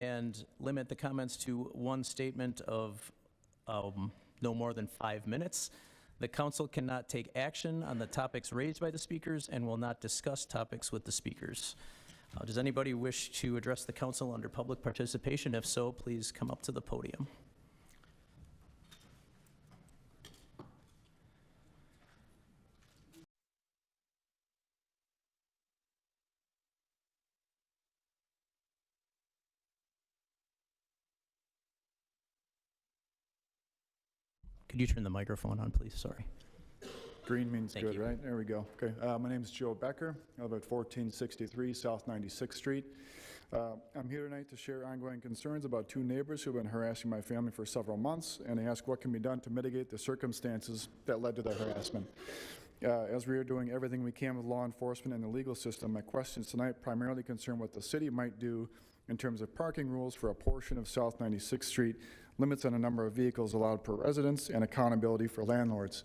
and limit the comments to one statement of no more than 5 minutes. The council cannot take action on the topics raised by the speakers and will not discuss topics with the speakers. Does anybody wish to address the council under public participation? If so, please come up to the podium. Could you turn the microphone on, please? Sorry. Green means Thank good, you. right? There we go. Okay. My name is Joe Becker. I live at 1463 South 96th Street. I'm here tonight to share ongoing concerns about two neighbors who have been harassing my family for several months, and ask what can be done to mitigate the circumstances that led to the harassment. As we are doing everything we can with law enforcement and the legal system, my questions tonight primarily concern what the city might do in terms of parking rules for a portion of South 96th Street, limits on the number of vehicles allowed per residence, and accountability for landlords.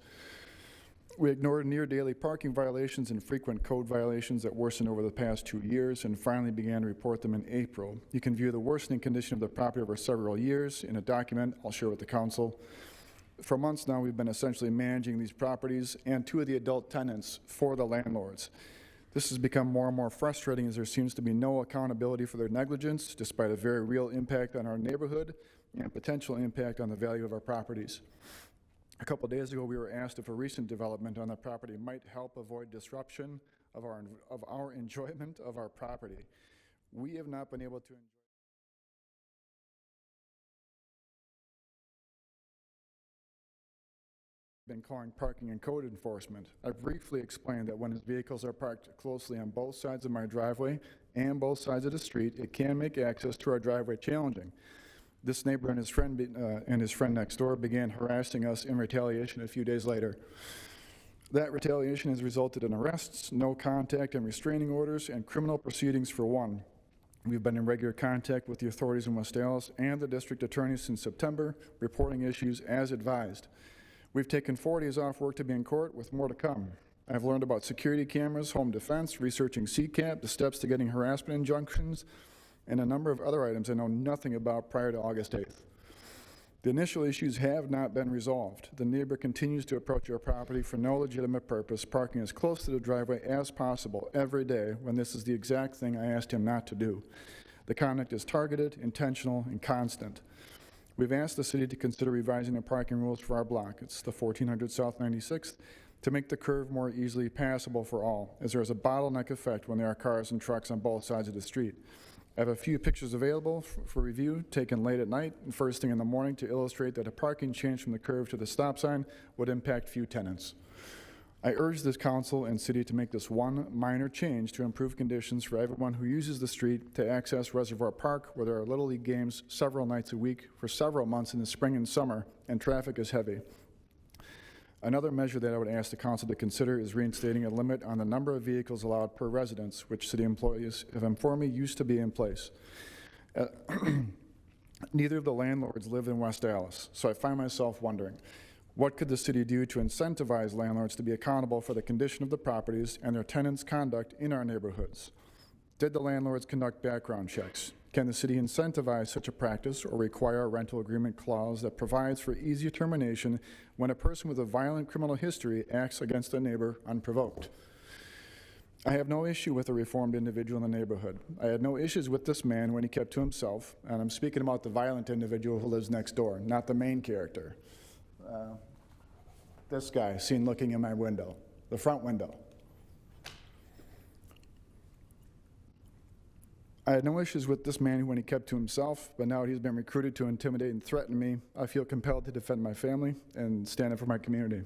We ignored near daily parking violations and frequent code violations that worsened over the past 2 years and finally began to report them in April. You can view the worsening condition of the property over several years in a document I'll share with the council. For months now, we've been essentially managing these properties and two of the adult tenants for the landlords. This has become more and more frustrating as there seems to be no accountability for their negligence, despite a very real impact on our neighborhood and potential impact on the value of our properties. A couple of days ago, we were asked if a recent development on the property might help avoid disruption of our enjoyment of our property. We have not been able to enjoy been calling parking and code enforcement. I briefly explained that when his vehicles are parked closely on both sides of my driveway and both sides of the street, it can make access to our driveway challenging. This neighbor and his friend next door began harassing us in retaliation a few days later. That retaliation has resulted in arrests, no contact and restraining orders, and criminal proceedings for one. We've been in regular contact with the authorities in West Allis and the district attorney since September, reporting issues as advised. We've taken 4 days off work to be in court with more to come. I've learned about security cameras, home defense, researching CCAP, the steps to getting harassment injunctions, and a number of other items I know nothing about prior to August 8th. The initial issues have not been resolved. The neighbor continues to approach our property for no legitimate purpose, parking as close to the driveway as possible every day when this is the exact thing I asked him not to do. The conduct is targeted, intentional, and constant. We've asked the city to consider revising the parking rules for our block. It's the 1400 South 96th, to make the curve more easily passable for all, as there is a bottleneck effect when there are cars and trucks on both sides of the street. I have a few pictures available for review, taken late at night and first thing in the morning, to illustrate that a parking change from the curve to the stop sign would impact few tenants. I urge this council and city to make this one minor change to improve conditions for everyone who uses the street to access Reservoir Park, where there are Little League games several nights a week for several months in the spring and summer, and traffic is heavy. Another measure that I would ask the council to consider is reinstating a limit on the number of vehicles allowed per residence, which city employees have informed me used to be in place. Neither of the landlords live in West Allis, so I find myself wondering, what could the city do to incentivize landlords to be accountable for the condition of the properties and their tenants' conduct in our neighborhoods? Did the landlords conduct background checks? Can the city incentivize such a practice or require a rental agreement clause that provides for easy termination when a person with a violent criminal history acts against a neighbor unprovoked? I have no issue with a reformed individual in the neighborhood. I had no issues with this man when he kept to himself, and I'm speaking about the violent individual who lives next door, not the main character. This guy seen looking in my window, the front window. I had no issues with this man when he kept to himself, but now he's been recruited to intimidate and threaten me. I feel compelled to defend my family and stand up for my community.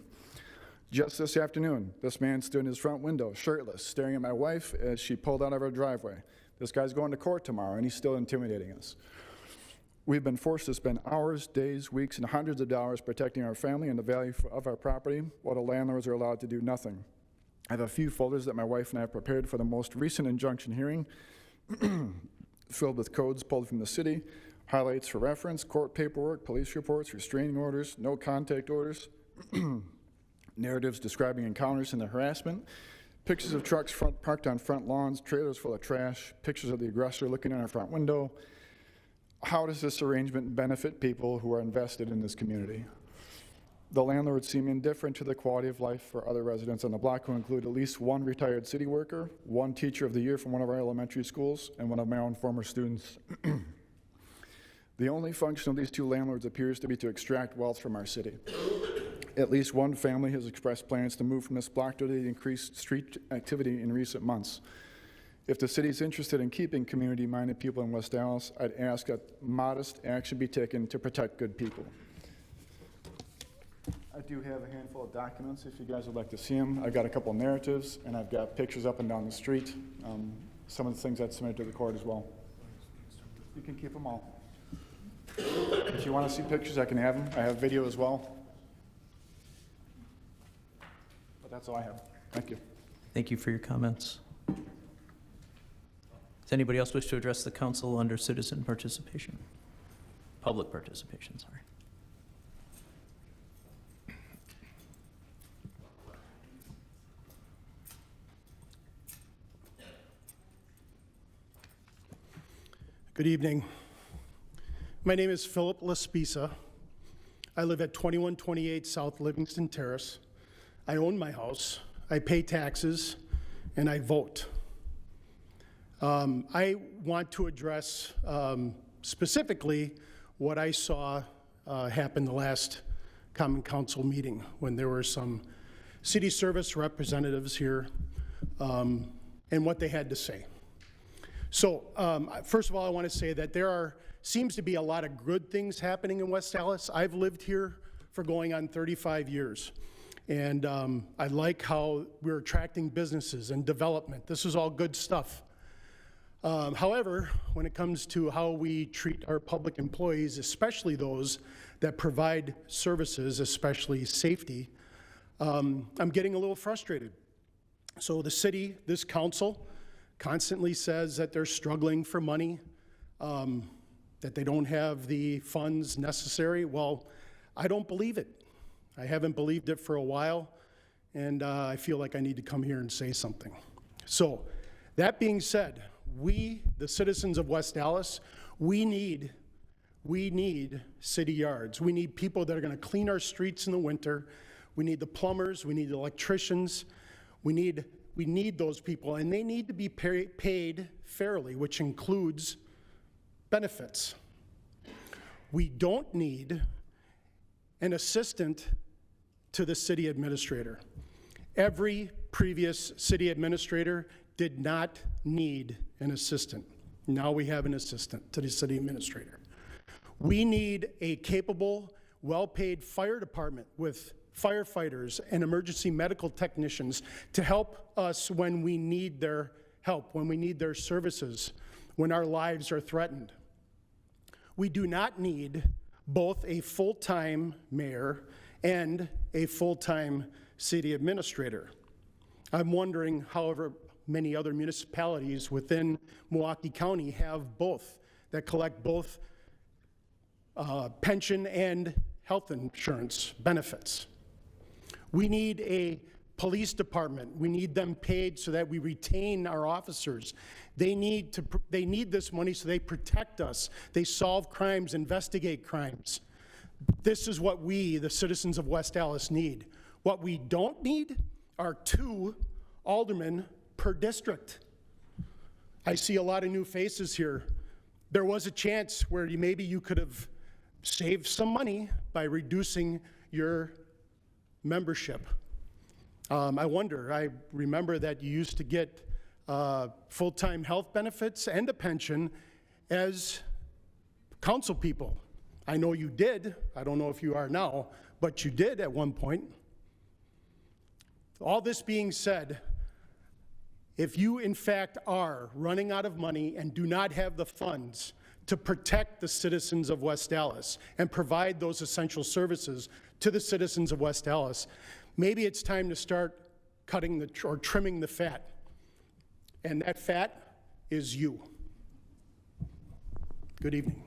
Just this afternoon, this man stood in his front window, shirtless, staring at my wife as she pulled out of her driveway. This guy's going to court tomorrow, and he's still intimidating us. We've been forced to spend hours, days, weeks, and hundreds of dollars protecting our family and the value of our property, while the landlords are allowed to do nothing. I have a few folders that my wife and I have prepared for the most recent injunction hearing, filled with codes pulled from the city, highlights for reference, court paperwork, police reports, restraining orders, no contact orders, narratives describing encounters and the harassment, pictures of trucks parked on front lawns, trailers full of trash, pictures of the aggressor looking in our front window. How does this arrangement benefit people who are invested in this community? The landlords seem indifferent to the quality of life for other residents on the block, who include at least one retired city worker, one teacher of the year from one of our elementary schools, and one of my own former students. The only function of these two landlords appears to be to extract wealth from our city. At least one family has expressed plans to move from this block due to the increased street activity in recent months. If the city is interested in keeping community-minded people in West Dallas, I'd ask that modest action be taken to protect good people. I do have a handful of documents if you guys would like to see them. I've got a couple narratives, and I've got pictures up and down the street. Some of the things I've submitted to the court as well. You can keep them all. If you want to see pictures, I can have them. I have video as well. But that's all I have. Thank you. Thank you for your comments. Does anybody else wish to address the council under citizen participation? Public participation, sorry. Good evening. My name is Philip Laspisa. I live at 2128 South Livingston Terrace. I own my house, I pay taxes, and I vote. I want to address specifically what I saw happen the last Common Council meeting when there were some city service representatives here and what they had to say. So first of all, I want to say that there seems to be a lot of good things happening in West Dallas. I've lived here for going on 35 years. And I like how we're attracting businesses and development. This is all good stuff. However, when it comes to how we treat our public employees, especially those that provide services, especially safety, I'm getting a little frustrated. So the city, this council, constantly says that they're struggling for money, that they don't have the funds necessary. Well, I don't believe it. I haven't believed it for a while, and I feel like I need to come here and say something. So, that being said, we, the citizens of West Dallas, we need city yards. We need people that are going to clean our streets in the winter. We need the plumbers. We need the electricians. We need those people, and they need to be paid fairly, which includes benefits. We don't need an assistant to the city administrator. Every previous city administrator did not need an assistant. Now we have an assistant to the city administrator. We need a capable, well-paid fire department with firefighters and emergency medical technicians to help us when we need their help, when we need their services, when our lives are threatened. We do not need both a full-time mayor and a full-time city administrator. I'm wondering, however, many other municipalities within Milwaukee County have both, that collect both pension and health insurance benefits. We need a police department. We need them paid so that we retain our officers. They need this money so they protect us. They solve crimes, investigate crimes. This is what we, the citizens of West Dallas, need. What we don't need are 2 aldermen per district. I see a lot of new faces here. There was a chance where maybe you could have saved some money by reducing your membership. I remember that you used to get full-time health benefits and a pension as council people. I know you did. I don't know if you are now, but you did at one point. All this being said, if you in fact are running out of money and do not have the funds to protect the citizens of West Dallas and provide those essential services to the citizens of West Dallas, maybe it's time to start cutting or trimming the fat. And that fat is you. Good evening.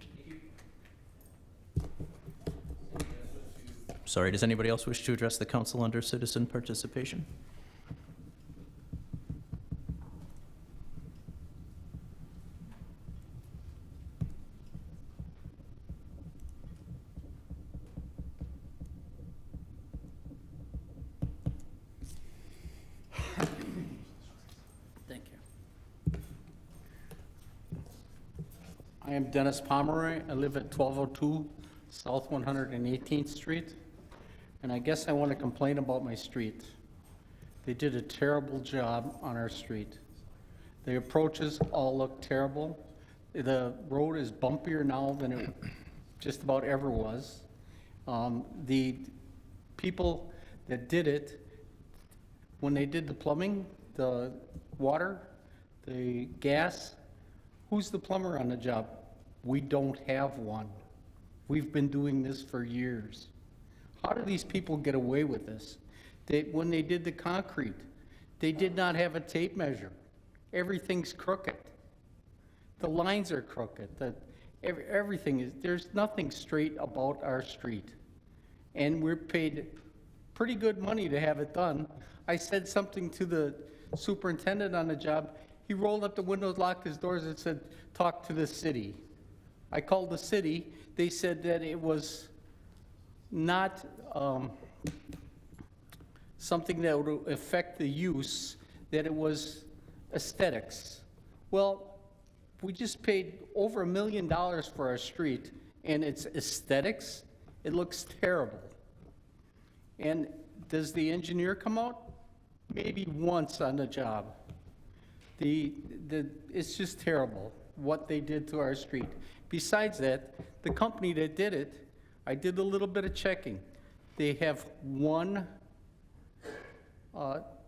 Sorry, does anybody else wish to address the council under citizen participation? I am Dennis Pomeroy. I live at 1202 South 118th Street. And I guess I want to complain about my street. They did a terrible job on our street. The approaches all look terrible. The road is bumpier now than it just about ever was. The people that did it, when they did the plumbing, the water, the gas, who's the plumber on the job? We don't have one. We've been doing this for years. How do these people get away with this? When they did the concrete, they did not have a tape measure. Everything's crooked. The lines are crooked. Everything is, there's nothing straight about our street. And we're paid pretty good money to have it done. I said something to the superintendent on the job. He rolled up the windows, locked his doors, and said, talk to the city. I called the city. They said that it was not something that would affect the use, that it was aesthetics. Well, we just paid over $1 million for our street, and it's aesthetics. It looks terrible. And does the engineer come out? Maybe once on the job. It's just terrible what they did to our street. Besides that, the company that did it, I did a little bit of checking. They have one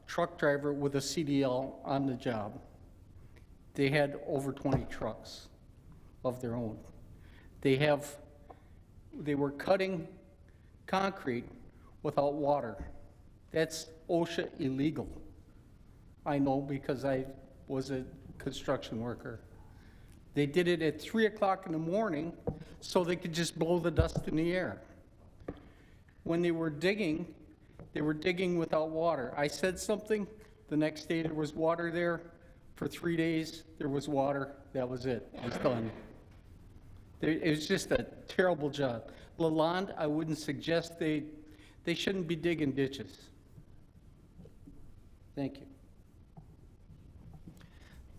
truck driver with a CDL on the job. They had over 20 trucks of their own. They were cutting concrete without water. That's OSHA illegal. I know because I was a construction worker. They did it at 3 o'clock in the morning so they could just blow the dust in the air. When they were digging without water. I said something, the next day there was water there. For 3 days, there was water. That was it. It was done. It was just a terrible job. Lalonde, I wouldn't suggest they shouldn't be digging ditches. Thank you.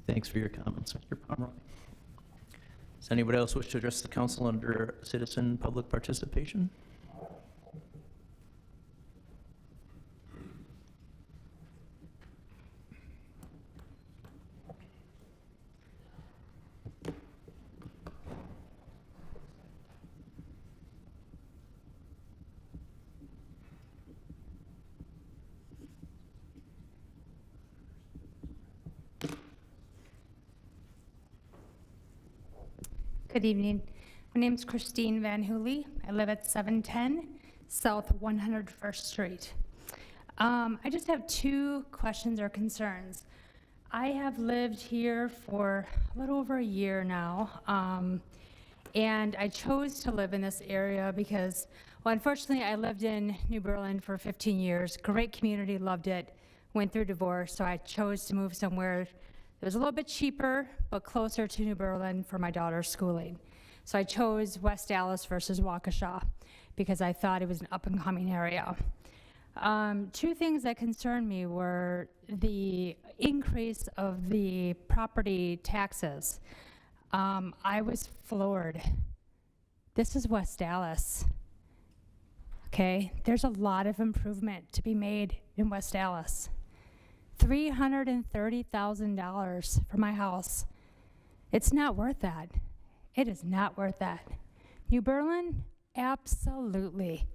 Thanks for your comments, Mr. Pomeroy. Does anybody else wish to address the council under citizen public participation? Good evening. My name is Christine Van Hooley. I live at 710 South 101st Street. I just have 2 questions or concerns. I have lived here for a little over a year now, and I chose to live in this area because, well, unfortunately, I lived in New Berlin for 15 years. Great community, loved it, went through divorce, so I chose to move somewhere it was a little bit cheaper, but closer to New Berlin for my daughter's schooling. So I chose West Dallas versus Waukesha because I thought it was an up-and-coming area. 2 things that concerned me were the increase of the property taxes. I was floored. This is West Dallas. Okay, there's a lot of improvement to be made in West Dallas. $330,000 for my house. It's not worth that. It is not worth that. New Berlin, absolutely.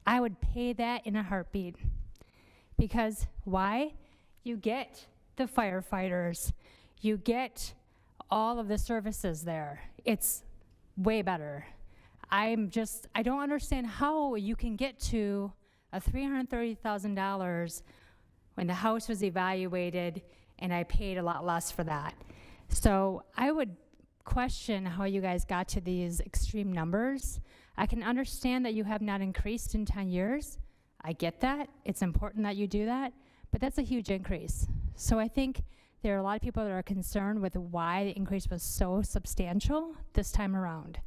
I would pay that in a heartbeat. Because why? You get the firefighters. You get all of the services there. It's way better. I don't understand how you can get to a $330,000 when the house was evaluated and I paid a lot less for that. So I would question how you guys got to these extreme numbers. I can understand that you have not increased in 10 years. I get that. It's important that you do that, but that's a huge increase. So I think there are a lot of people that are concerned with why the increase was so substantial this time around.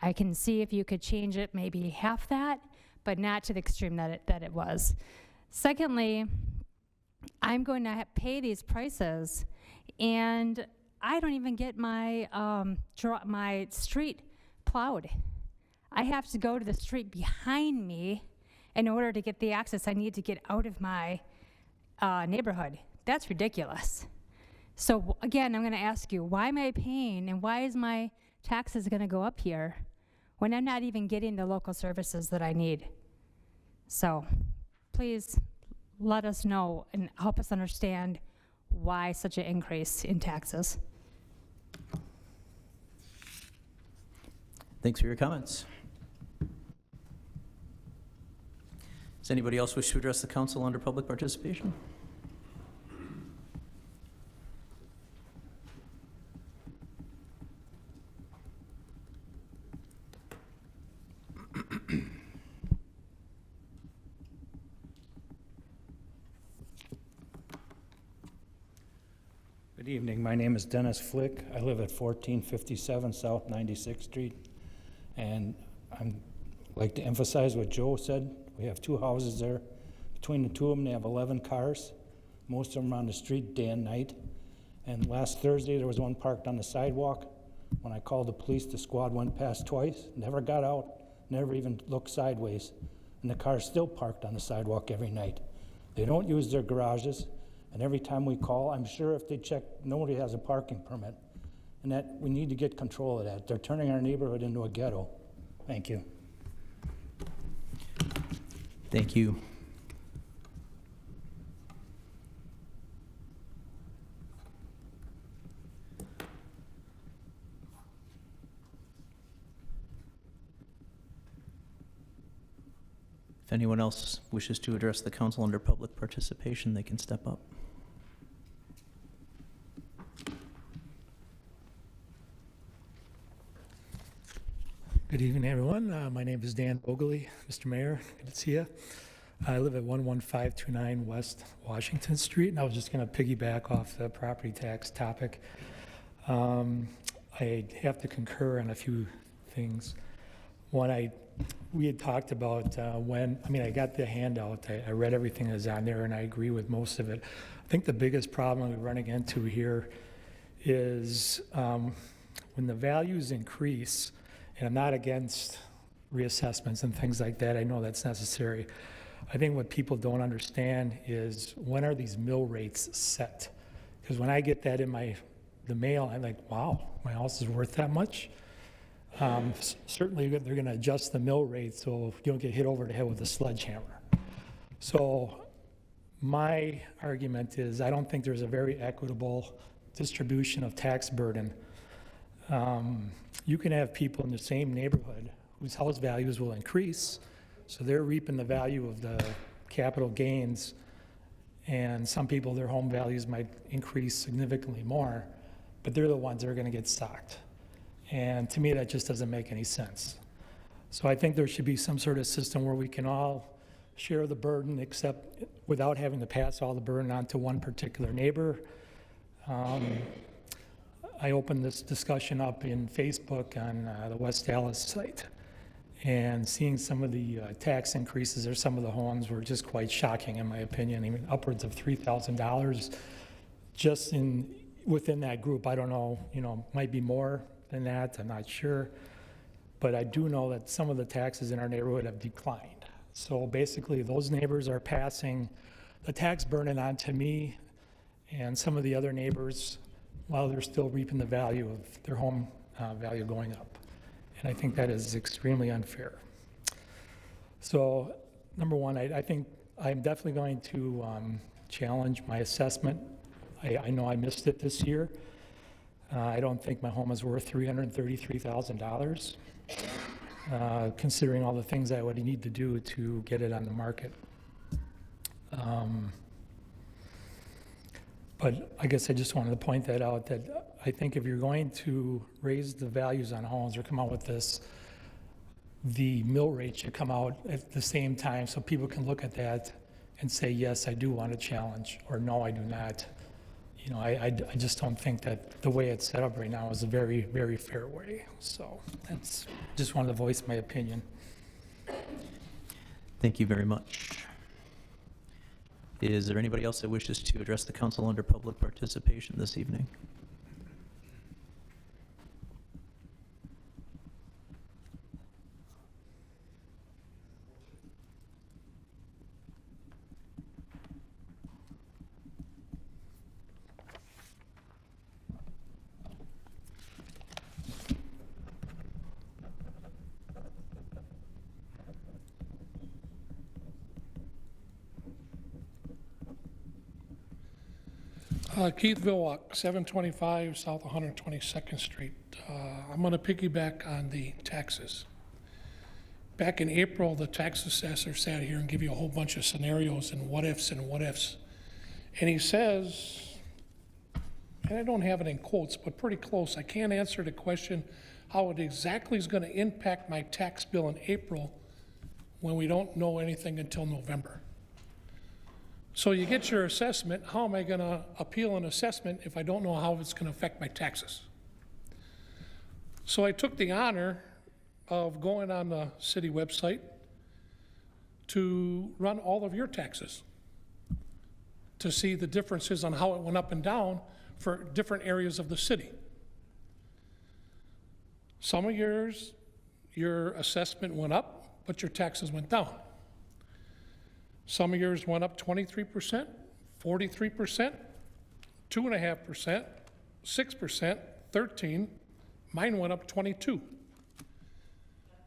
I can see if you could change it maybe half that, but not to the extreme that it was. Secondly, I'm going to pay these prices, and I don't even get my, my street plowed. I have to go to the street behind me in order to get the access I need to get out of my neighborhood. That's ridiculous. So again, I'm going to ask you, why am I paying and why is my taxes going to go up here when I'm not even getting the local services that I need? So please let us know and help us understand why such an increase in taxes. Thanks for your comments. Does anybody else wish to address the council under public participation? Good evening. My name is Dennis Flick. I live at 1457 South 96th Street. And I'd like to emphasize what Joe said. We have two houses there. Between the two of them, they have 11 cars. Most of them are on the street day and night. And last Thursday, there was one parked on the sidewalk. When I called the police, the squad went past twice, never got out, never even looked sideways. And the car's still parked on the sidewalk every night. They don't use their garages. And every time we call, I'm sure if they check, nobody has a parking permit. And that, we need to get control of that. They're turning our neighborhood into a ghetto. Thank you. Thank you. If anyone else wishes to address the council under public participation, they can step up. Good evening, everyone. My name is Dan Bogley. Mr. Mayor, good to see you. I live at 11529 West Washington Street, and I was just going to piggyback off the property tax topic. I have to concur on a few things. One, we had talked about I got the handout. I read everything that's on there, and I agree with most of it. I think the biggest problem we're running into here is when the values increase, and I'm not against reassessments and things like that. I know that's necessary. I think what people don't understand is when are these mill rates set? Because when I get that in the mail, I'm like, wow, my house is worth that much? Certainly they're going to adjust the mill rate so you don't get hit over the head with a sledgehammer. So my argument is I don't think there's a very equitable distribution of tax burden. You can have people in the same neighborhood whose house values will increase, so they're reaping the value of the capital gains, and some people, their home values might increase significantly more, but they're the ones that are going to get socked. And to me, that just doesn't make any sense. So I think there should be some sort of system where we can all share the burden, except without having to pass all the burden on to one particular neighbor. I opened this discussion up in Facebook on the West Dallas site, and seeing some of the tax increases or some of the homes were just quite shocking, in my opinion. Even upwards of $3,000 just within that group. I don't know, might be more than that, I'm not sure. But I do know that some of the taxes in our neighborhood have declined. So basically, those neighbors are passing the tax burden on to me and some of the other neighbors while they're still reaping the value of their home value going up. And I think that is extremely unfair. So, number one, I think I'm definitely going to challenge my assessment. I know I missed it this year. I don't think my home is worth $333,000, considering all the things I would need to do to get it on the market. But I guess I just wanted to point that out, that I think if you're going to raise the values on homes or come out with this, the mill rate should come out at the same time so people can look at that and say, yes, I do want to challenge, or no, I do not. I just don't think that the way it's set up right now is a very, very fair way. So that's just wanted to voice my opinion. Thank you very much. Is there anybody else that wishes to address the council under public participation this evening? Keith Vilwalk, 725 South 122nd Street. I'm going to piggyback on the taxes. Back in April, the tax assessor sat here and gave you a whole bunch of scenarios and what ifs and what ifs. And he says, and I don't have it in quotes, but pretty close, I can't answer the question how it exactly is going to impact my tax bill in April when we don't know anything until November. So you get your assessment, how am I going to appeal an assessment if I don't know how it's going to affect my taxes? So I took the honor of going on the city website to run all of your taxes to see the differences on how it went up and down for different areas of the city. Some of yours, your assessment went up, but your taxes went down. Some of yours went up 23%, 43%, 2.5%, 6%, 13%. Mine went up 22%.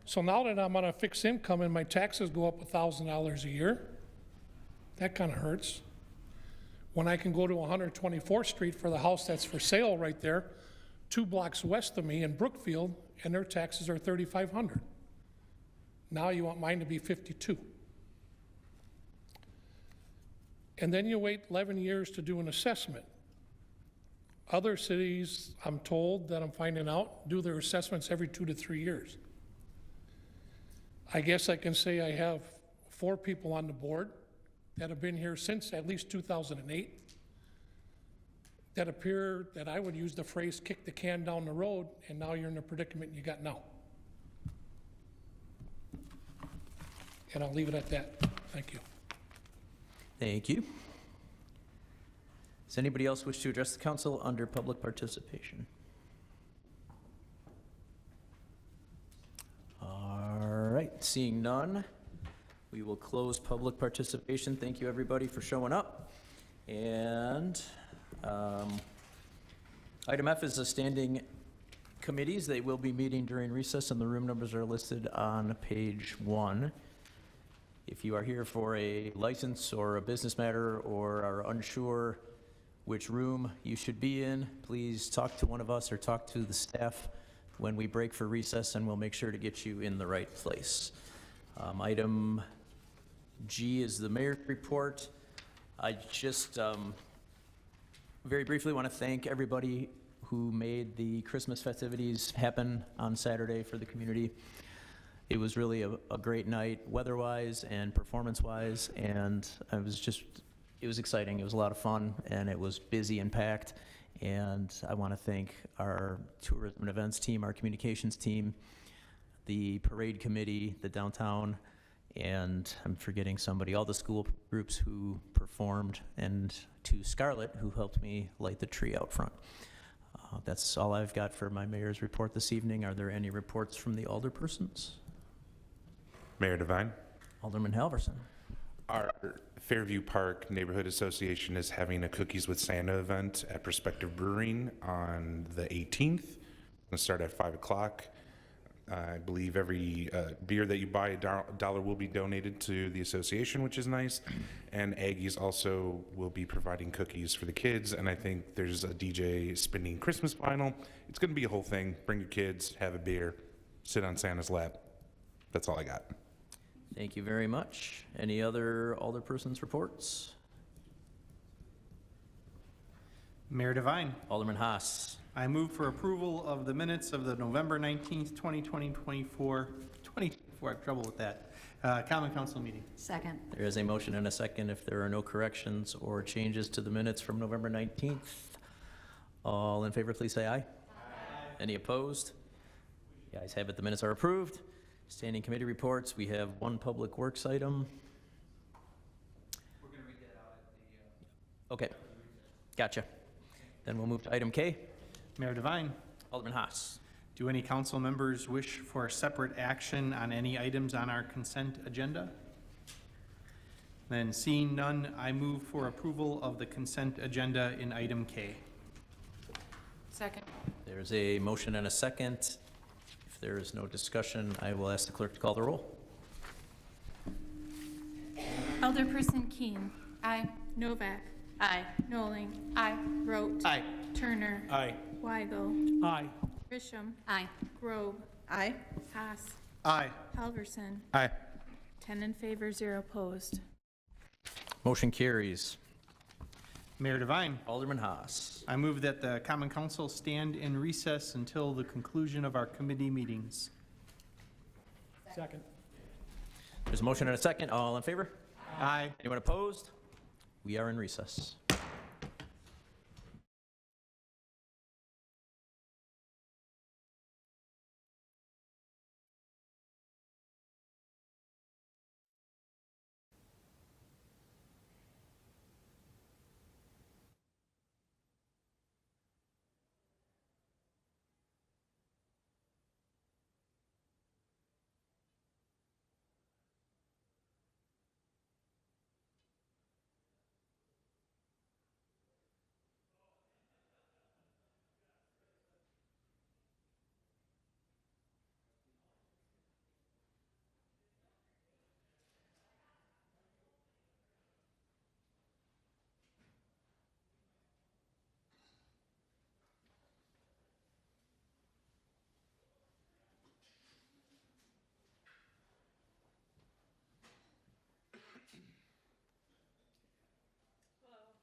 So now that I'm on a fixed income and my taxes go up $1,000 a year, that kind of hurts. When I can go to 124th Street for the house that's for sale right there, 2 blocks west of me in Brookfield, and their taxes are $3,500. Now you want mine to be $52. And then you wait 11 years to do an assessment. Other cities, I'm told, that I'm finding out, do their assessments every 2 to 3 years. I guess I can say I have 4 people on the board that have been here since at least 2008 that appear that I would use the phrase kick the can down the road, and now you're in the predicament you got now. And I'll leave it at that. Thank you. Thank you. Does anybody else wish to address the council under public participation? All right, seeing none, we will close public participation. Thank you, everybody, for showing up. And item F is the standing committees. They will be meeting during recess, and the room numbers are listed on page 1. If you are here for a license or a business matter or are unsure which room you should be in, please talk to one of us or talk to the staff when we break for recess, and we'll make sure to get you in the right place. Item G is the mayor's report. I just very briefly want to thank everybody who made the Christmas festivities happen on Saturday for the community. It was really a great night, weather-wise and performance-wise, and it was exciting. It was a lot of fun, and it was busy and packed. And I want to thank our tourism and events team, our communications team, the parade committee, the downtown, and I'm forgetting somebody, all the school groups who performed, and to Scarlett, who helped me light the tree out front. That's all I've got for my mayor's report this evening. Are there any reports from the alderpersons? Mayor Devine. Alderman Halverson. Our Fairview Park Neighborhood Association is having a Cookies with Santa event at Perspective Brewing on the 18th. It's going to start at 5 o'clock. I believe every beer that you buy, $1 will be donated to the association, which is nice. And Aggie's also will be providing cookies for the kids. And I think there's a DJ spinning Christmas vinyl. It's going to be a whole thing. Bring your kids, have a beer, sit on Santa's lap. That's all I got. Thank you very much. Any other alderpersons' reports? Mayor Devine, Alderman Haas. I move for approval of the minutes of the November 19th, 2024, I have trouble with that, Common Council meeting. Second. There is a motion and a second. If there are no corrections or changes to the minutes from November 19th, all in favor, please say aye. Aye. Any opposed? The ayes have it. The minutes are approved. Standing committee reports, we have one public works item. We're going to read that out at the... Okay, gotcha. Then we'll move to item K. Mayor Devine, Alderman Haas. do any council members wish for separate action on any items on our consent agenda? Then seeing none, I move for approval of the consent agenda in item K. Second. There's a motion and a second. If there is no discussion, I will ask the clerk to call the roll. Alderperson Keene. Aye. Novak. Aye. Noling. Aye. Rote. Aye. Turner. Aye. Weigel. Aye. Grisham. Aye. Grobe. Aye. Haas. Aye. Halverson. Aye. 10 in favor, 0 opposed. Motion carries. Mayor Devine, Alderman Haas. I move that the common council stand in recess until the conclusion of our committee meetings. Second. There's a motion and a second. All in favor? Aye. Anyone opposed? We are in recess.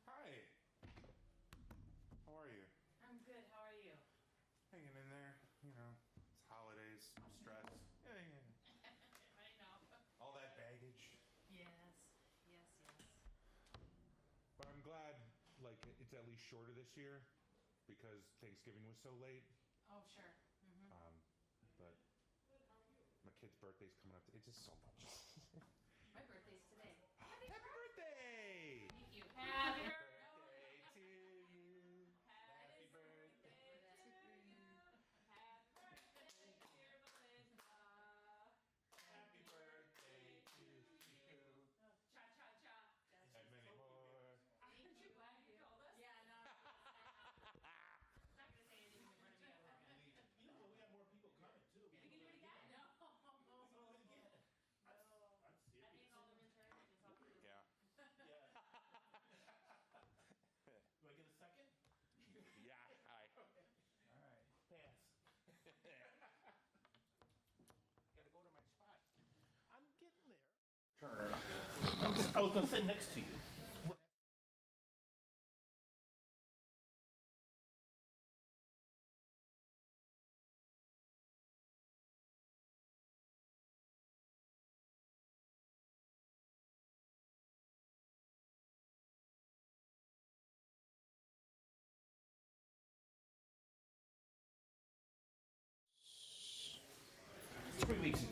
Hi. How are you? I'm good. How are you? Hanging in there, you know, it's holidays, stress. I know. All that baggage. Yes. Yes. But I'm glad, like, it's at least shorter this year because Thanksgiving was so late. Oh, sure. But my kid's birthday's coming up. It's just so much. My birthday's today. Happy birthday! Thank you. Happy birthday. To you. Happy birthday to you. Happy birthday, dear Melinda. Happy birthday to you. Cha cha cha. And many more. Thank you. Glad you told us. Yeah, no. I'm not gonna say anything in front of you. You know, we have more people coming too. We can do it again. No. I'm serious. I think Alderman Turner is up for the. Yeah. Do I get a second? Yeah, hi. All right. Pass. Gotta go to my spot. I'm getting there. I was gonna sit next to you. Weeks ago.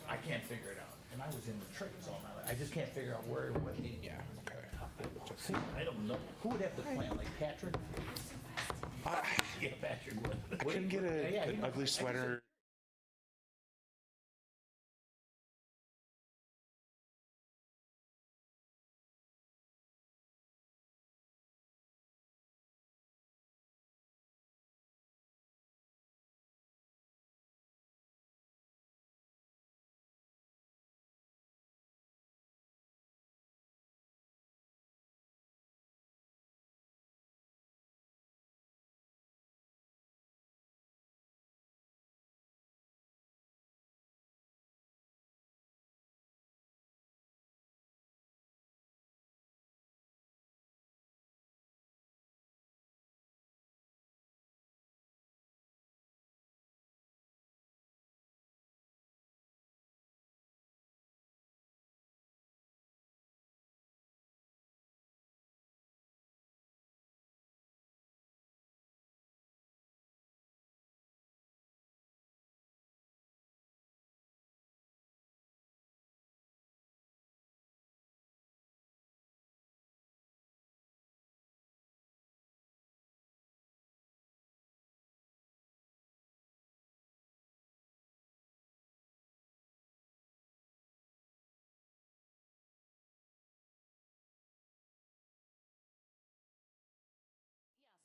I can't figure it out. And I was in the trades all my life. I just can't figure out where, what. Yeah, okay. I don't know. Who would have to plan? Like Patrick? Yeah, Patrick would. Couldn't get Yeah, an he ugly must- sweater.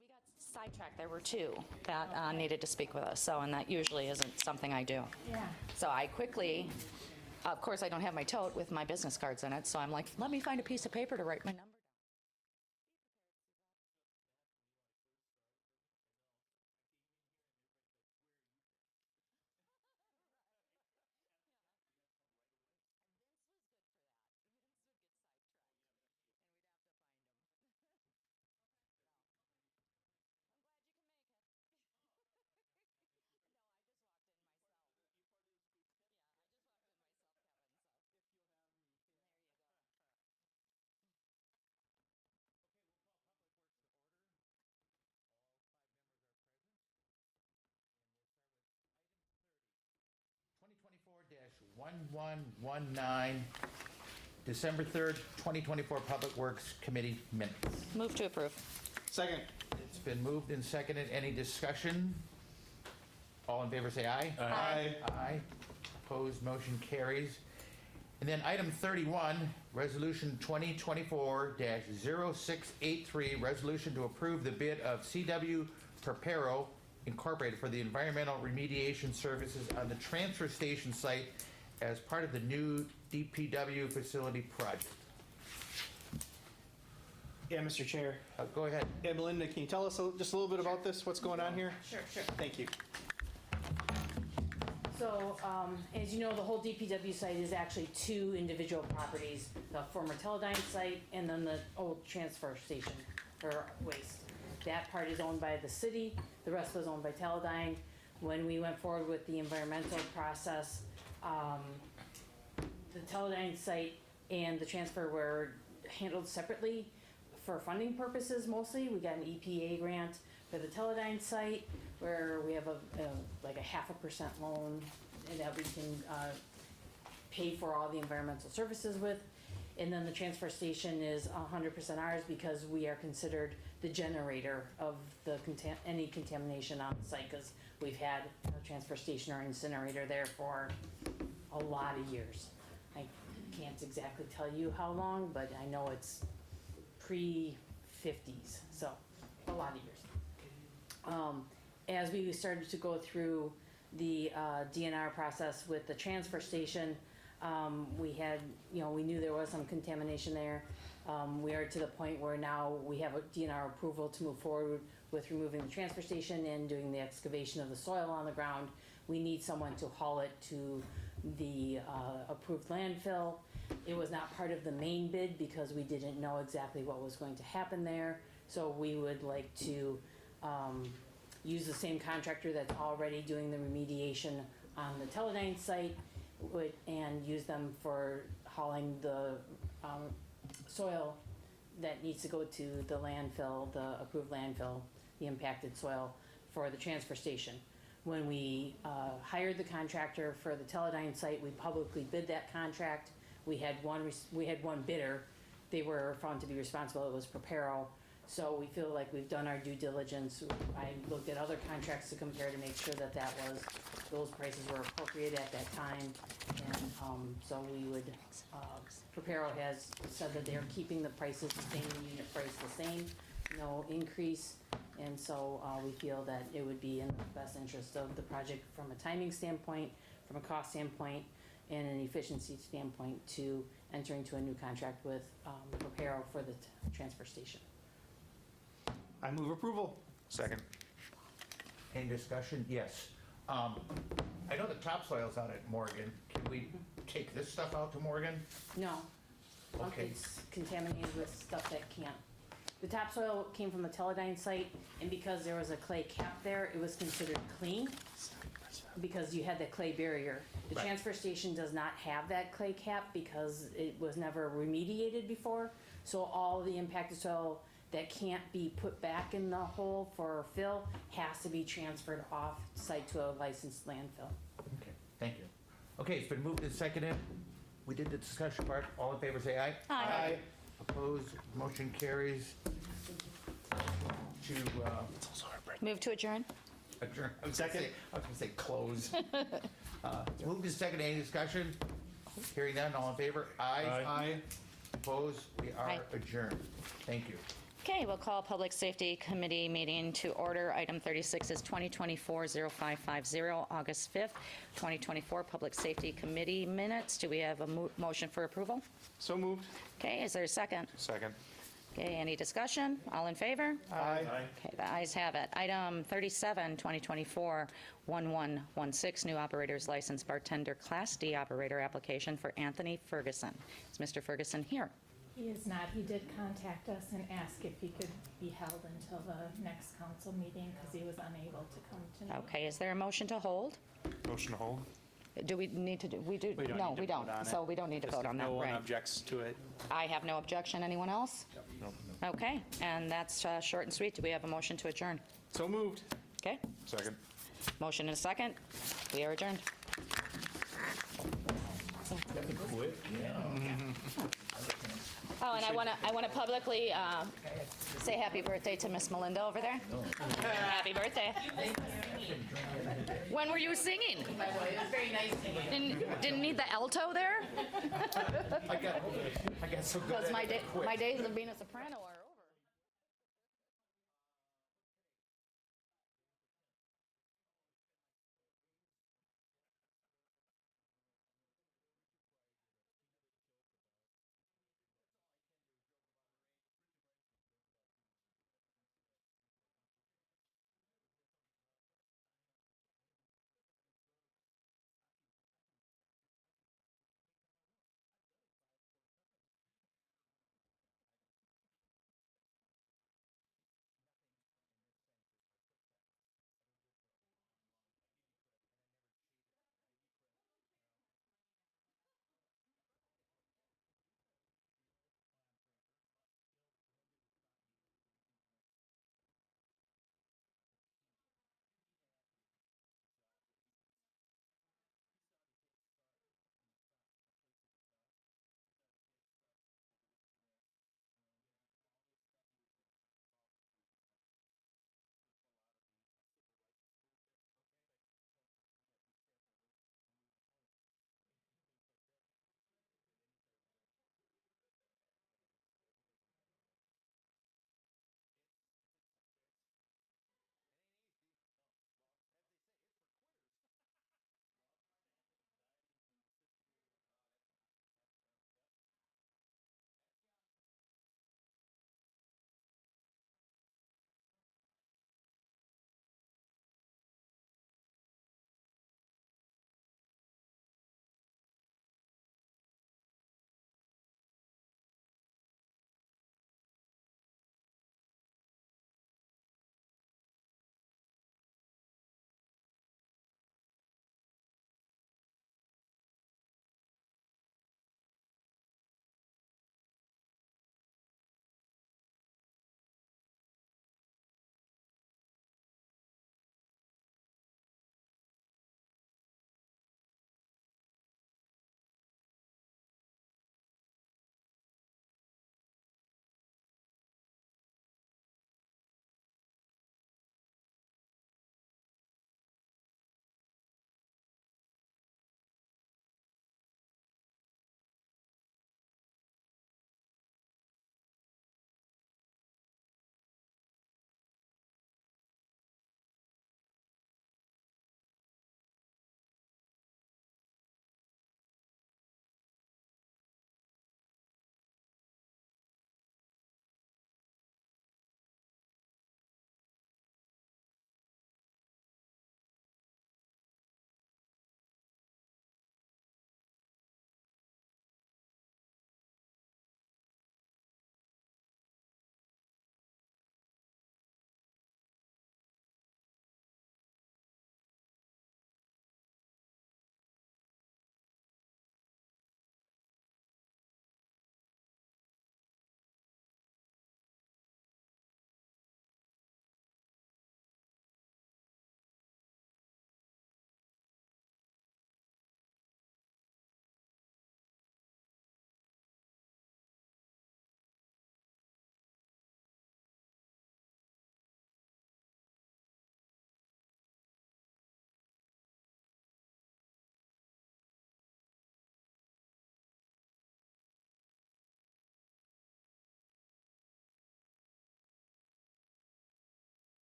We got sidetracked. There were two that needed to speak with us, and that usually isn't something I do. Yeah. So I quickly, of course, I don't have my tote with my business cards in it, so I'm like, let me find a piece of paper to write my number. 1119, December 3rd, 2024 Public Works Committee minutes. Move to approve. Second. It's been moved and seconded. Any discussion? All in favor, say aye. Aye. Aye. Opposed, motion carries. And then item 31, Resolution 2024-0683, resolution to approve the bid of CW Preparo Incorporated for the environmental remediation services on the transfer station site as part of the new DPW facility project. Yeah, Mr. Chair. Go ahead. Yeah, Melinda, can you tell us just a little bit about this? What's going on here? Sure. Thank you. So, as you know, the whole DPW site is actually two individual properties, the former Teledyne site and then the old transfer station for waste. That part is owned by the city, the rest was owned by Teledyne. When we went forward with the environmental process, the Teledyne site and the transfer were handled separately for funding purposes mostly. We got an EPA grant for the Teledyne site where we have like a 0.5% loan and that we can pay for all the environmental services with. And then the transfer station is 100% ours because we are considered the generator of the any contamination on the site because we've had a transfer station or incinerator there for a lot of years. I can't exactly tell you how long, but I know it's pre-50s, so a lot of years. As we started to go through the DNR process with the transfer station, we had, we knew there was some contamination there. We are to the point where now we have a DNR approval to move forward with removing the transfer station and doing the excavation of the soil on the ground. We need someone to haul it to the approved landfill. It was not part of the main bid because we didn't know exactly what was going to happen there. So we would like to use the same contractor that's already doing the remediation on the Teledyne site and use them for hauling the soil that needs to go to the landfill, the approved landfill, the impacted soil for the transfer station. When we hired the contractor for the Teledyne site, we publicly bid that contract. We had one bidder. They were found to be responsible. It was Preparo. So we feel like we've done our due diligence. I looked at other contracts to compare to make sure that those prices were appropriate at that time. And so we would, Preparo has said that they're keeping the prices the same, the unit price the same, no increase. And so we feel that it would be in the best interest of the project from a timing standpoint, from a cost standpoint, and an efficiency standpoint to enter into a new contract with Preparo for the transfer station. I move approval. Second. Any discussion? Yes. I know the topsoil's out at Morgan. Can we take this stuff out to Morgan? No. Okay. It's contaminated with stuff that can't. The topsoil came from the Teledyne site, and because there was a clay cap there, it was considered clean because you had the clay barrier. The Right. transfer station does not have that clay cap because it was never remediated before. So all the impacted soil that can't be put back in the hole for fill has to be transferred off site to a licensed landfill. Okay, thank you. Okay, it's been moved and seconded. We did the discussion part. All in favor, say aye. Aye. Opposed, motion carries to Move to adjourn. adjourn. Second. I was gonna say close. Moved and seconded. Any discussion? Hearing none, all in favor? Aye. Aye. Opposed, we are Aye. adjourned. Thank you. Okay, we'll call Public Safety Committee meeting to order. Item 36 is 2024-0550, August 5th, 2024 Public Safety Committee minutes. Do we have a motion for approval? So moved. Okay, is there a second? Second. Okay, any discussion? All in favor? Aye. Okay, the ayes have it. Item 37, 2024-1116, new operator's license bartender Class D operator application for Anthony Ferguson. Is Mr. Ferguson here? He is not. He did contact us and ask if he could be held until the next council meeting because he was unable to come tonight. Okay, is there a motion to hold? Motion to hold? Do we need to do, we do? We don't No, need to we don't. vote on it. So we don't need to Just vote on that, No one right? objects to it. I have no objection. Anyone else? Okay, and that's short and sweet. Do we have a motion to adjourn? So moved. Okay, Second. motion and a second. We are adjourned. Oh, and I want to publicly say happy birthday to Miss Melinda over there. Happy birthday. When were you singing? It was very nice singing. Didn't need the alto there? I got so good Because at my it quick. my days of being a soprano are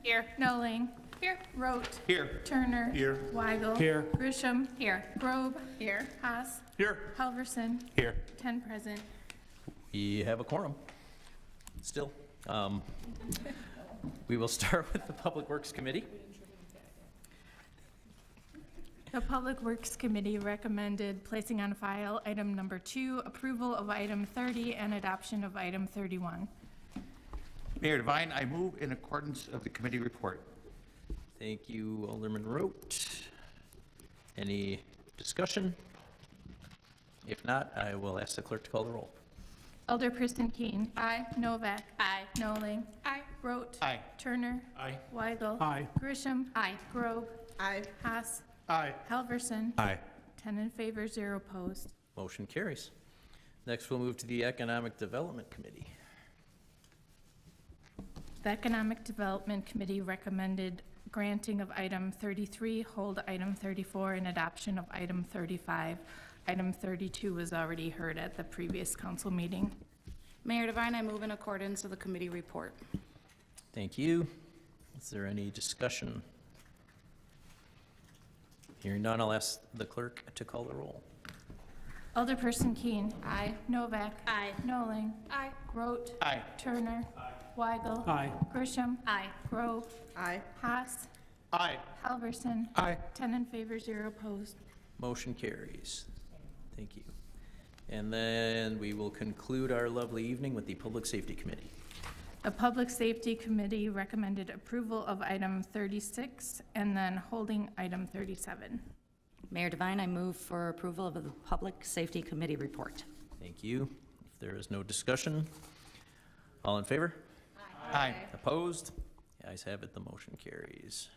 Here. Noling. Here. Rote. Here. Turner. Here. Weigel. Here. Grisham. Here. Grobe. Here. Haas. Here. Halverson. Here. 10 present. We have a quorum. Still. We will start with the Public Works Committee. The Public Works Committee recommended placing on file item number 2, approval of item 30, and adoption of item 31. Mayor Devine, I move in accordance of the committee report. Thank you, Alderman Rote. Any discussion? If not, I will ask the clerk to call the roll. Alderperson Keen. Aye. Novak. Aye. Noling. Aye. Rote. Aye. Turner. Aye. Weigel. Aye. Grisham. Aye. Grobe. Aye. Haas. Aye. Halverson. Aye. 10 in favor, 0 opposed. Motion carries. Next, we'll move to the Economic Development Committee. The Economic Development Committee recommended granting of item 33, hold item 34, and adoption of item 35. Item 32 was already heard at the previous council meeting. Mayor Devine, I move in accordance with the committee report. Thank you. Is there any discussion? Hearing none, I'll ask the clerk to call the roll. Alderperson Keen. Aye. Novak. Aye. Noling. Aye. Rote. Aye. Turner. Weigel. Aye. Grisham. Aye. Grove. Aye. Haas. Aye. Halverson. Aye. 10 in favor, 0 opposed. Motion carries. Thank you. And then we will conclude our lovely evening with the Public Safety Committee. The Public Safety Committee recommended approval of item 36 and then holding item 37. Mayor Devine, I move for approval of the Public Safety Committee report. Thank you. If there is no discussion, all in favor? Aye. Opposed? The ayes have it, the motion carries.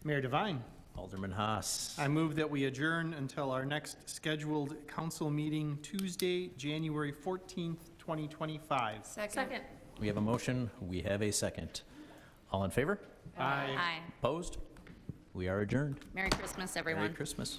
Mayor Devine, Alderman Haas. I move that we adjourn until our next scheduled council meeting, Tuesday, January 14th, 2025. Second. We have a motion, we have a second. All in favor? Aye. Aye. Opposed? We are adjourned. Merry Christmas, Merry everyone. Christmas.